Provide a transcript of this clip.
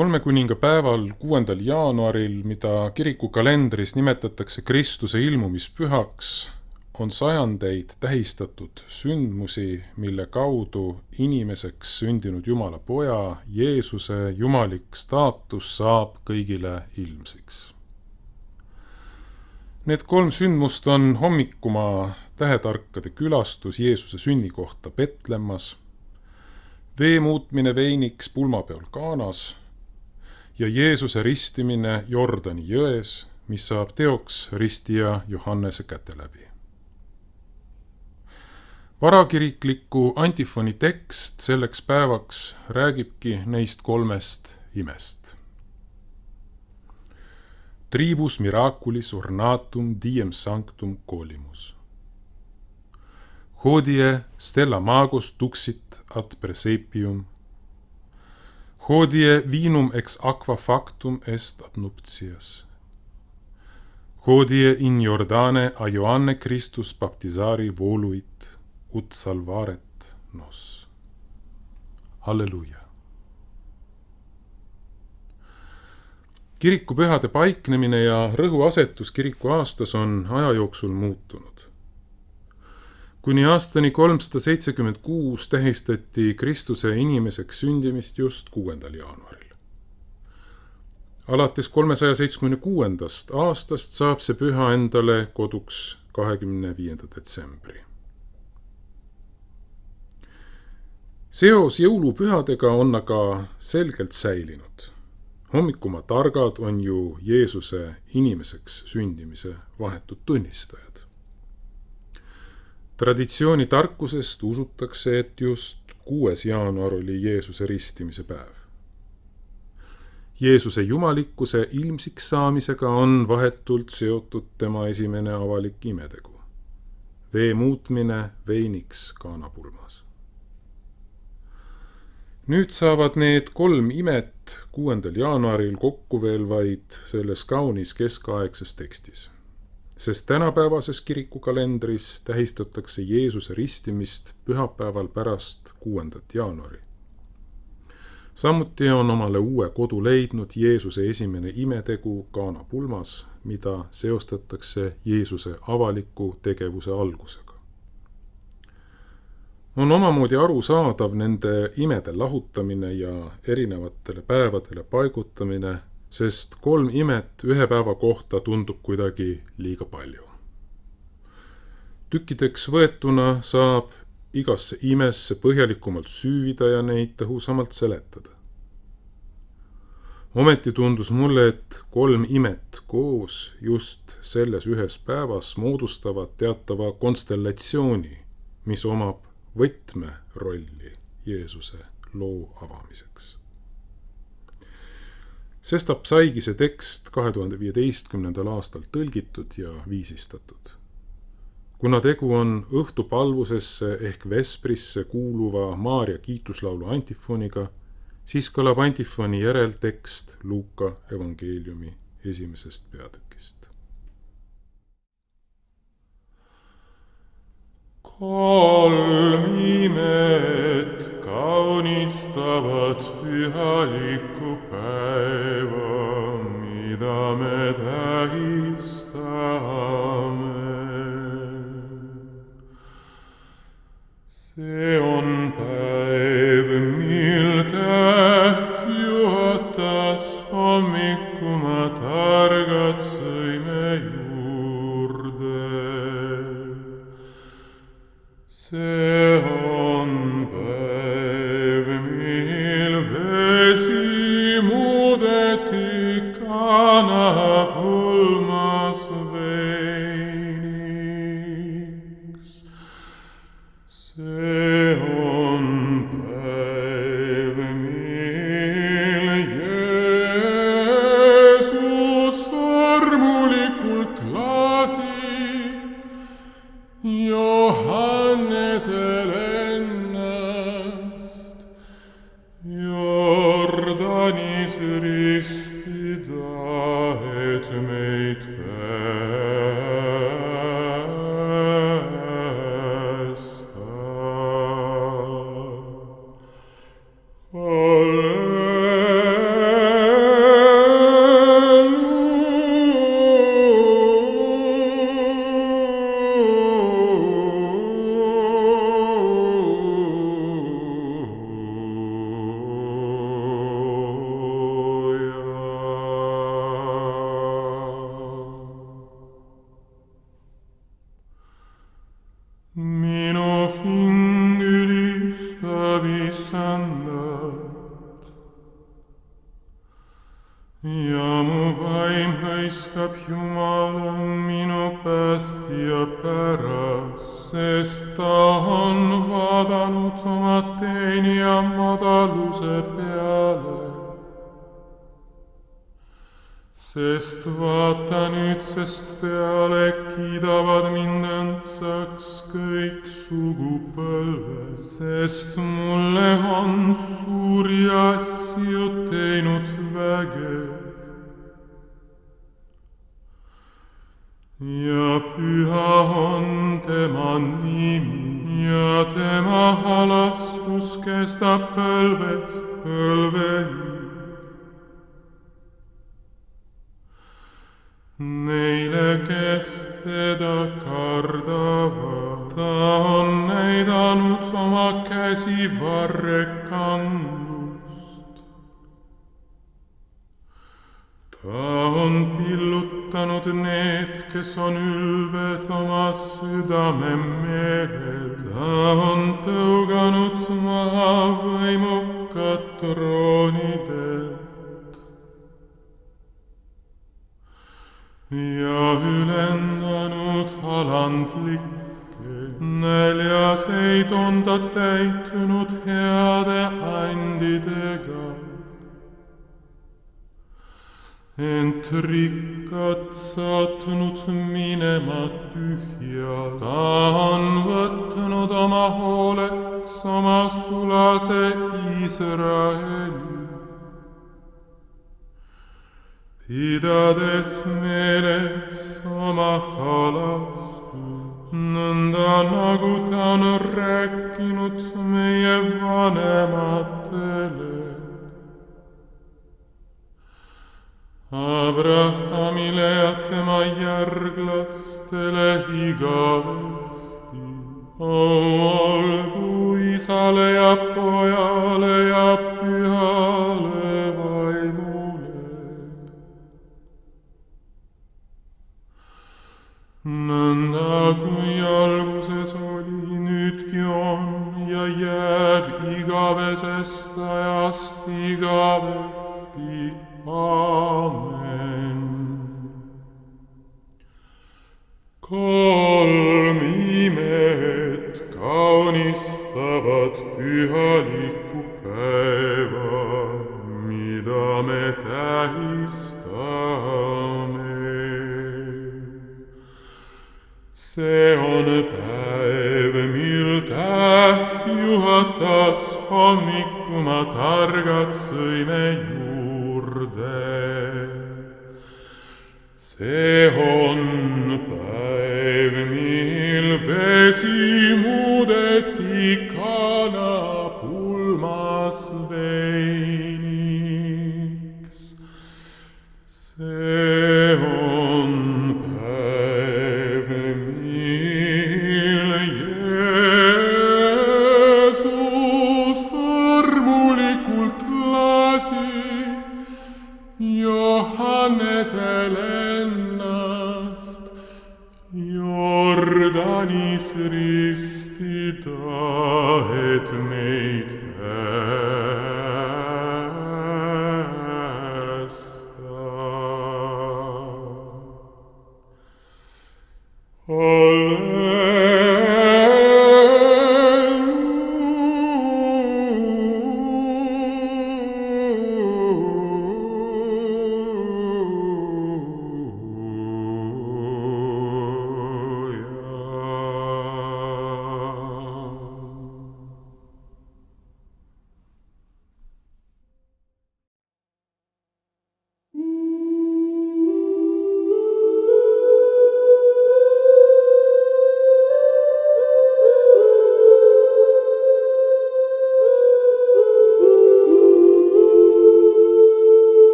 Kolme kuninga päeval, 6. jaanuaril, mida kirikukalendris nimetatakse Kristuse ilmumispühaks, on sajandeid tähistatud sündmusi, mille kaudu inimeseks sündinud Jumala poja, Jeesuse jumalik staatus saab kõigile ilmsiks. Need 3 sündmust on hommikumaa tähetarkade külastus Jeesuse sünnikohta Petlemmas, vee muutmine veiniks pulmapeol Kaanas ja Jeesuse ristimine Jordani jões, mis saab teoks ristija Johannese käte läbi. Varakirikliku antifoni tekst selleks päevaks räägibki neist 3 imest. Tribus miraculis ornatum diem sanctum colimus. Hodie stella magos tuxit ad presepium. Hodie vinum ex aqua factum est ad nuptias. Hodie in Jordane a Ioanne Christus baptisari voluit, ut salvaret nos. Halleluja. Kirikupühade paiknemine ja rõhuasetus kiriku aastas on aja jooksul muutunud. Kuni aastani 376 tähistati Kristuse inimeseks sündimist just 6. jaanuaril. Alates 376. aastast saab see püha endale koduks 25. detsembri. Seos jõulupühadega on aga selgelt säilinud. Hommikumaa targad on ju Jeesuse inimeseks sündimise vahetud tunnistajad. Traditsiooni tarkusest usutakse, et just 6. jaanuar oli Jeesuse ristimise päev. Jeesuse jumalikkuse ilmsiks saamisega on vahetult seotud tema esimene avalik imetegu. Vee muutmine veiniks Kaanapulmas. Nüüd saavad need 3 imet 6. jaanuaril kokku veel vaid selles kaunis keskaegses tekstis. Sest tänapäevases kirikukalendris tähistatakse Jeesuse ristimist pühapäeval pärast 6. jaanuari. Samuti on omale uue kodu leidnud Jeesuse esimene imetegu Kaanapulmas, mida seostatakse Jeesuse avaliku tegevuse algusega. On omamoodi arusaadav nende imede lahutamine ja erinevatele päevadele paigutamine, sest 3 imet ühe päeva kohta tundub kuidagi liiga palju. Tükkideks võetuna saab igasse imesse põhjalikumalt süüvida ja neid tõhusamalt seletada. Ometi tundus mulle, et 3 imet koos just selles ühes päevas moodustavad teatava konstellatsiooni, mis omab võtmerolli Jeesuse loo avamiseks. Sestap saigi see tekst 2015. aastal tõlgitud ja viisistatud. Kuna tegu on õhtupalvusesse ehk vesprisse kuuluva Maaria kiituslaulu antifoniga, siis kõlab antifoni järel tekst Luuka evangeeliumi 1. peatükist. Kolm imet kaunistavad pühalikku päeva, mida me tähistame. See on päev, mil täht juhatas hommikuma targad sõime juurde. See on päev, mil vesi muudeti kanapulmas veiniks. See on päev, mil Jeesus armulikult lasi Johannesel ennast Jordanis ristida, et meid päästa. Minu hing ülistab Issandat ja mu vaim hõiskab Jumala minu päästja pärast, sest ta on vaadanud oma teenija madaluse peale. Sest vaata nüüdsest peale kiidavad mind õndsaks kõik sugupõlve, sest mulle on suuri asju teinud vägev. Ja püha on tema nimi ja tema halastus kestab põlvest põlveni. Neile, kes teda kardavad, ta on näidanud oma käsi varrekandust. Ta on pillutanud need, kes on ülbed oma südame meelel. Ta on tõuganud maha võimukad troonidelt ja ülendanud alandlikke. Näljaseid on ta täitunud heade andidega, ent rikkad saatnud minema tühja. Ta on võtnud oma hooleks oma sulase Iisraeli, pidades meeles oma halastus, nõnda nagu ta on rääkinud meie vanematele, Abrahamile ja tema järglastele igavesti. Olgu Isale ja Pojale ja Pühale Vaimule, nõnda kui alguses oli, nüüdki on ja jääb igavesest ajast igavesti. Aamen. Kolm imet kaunistavad pühalikku päeva, mida me tähistame. See on päev, mil täht juhatas hommiku ma targad sõime juurde. See on päev, mil vesi muudeti kanapulmas veiniks. See on päev, mil Jeesus armulikult lasi Johannesel ennast Jordanis ristida, et meid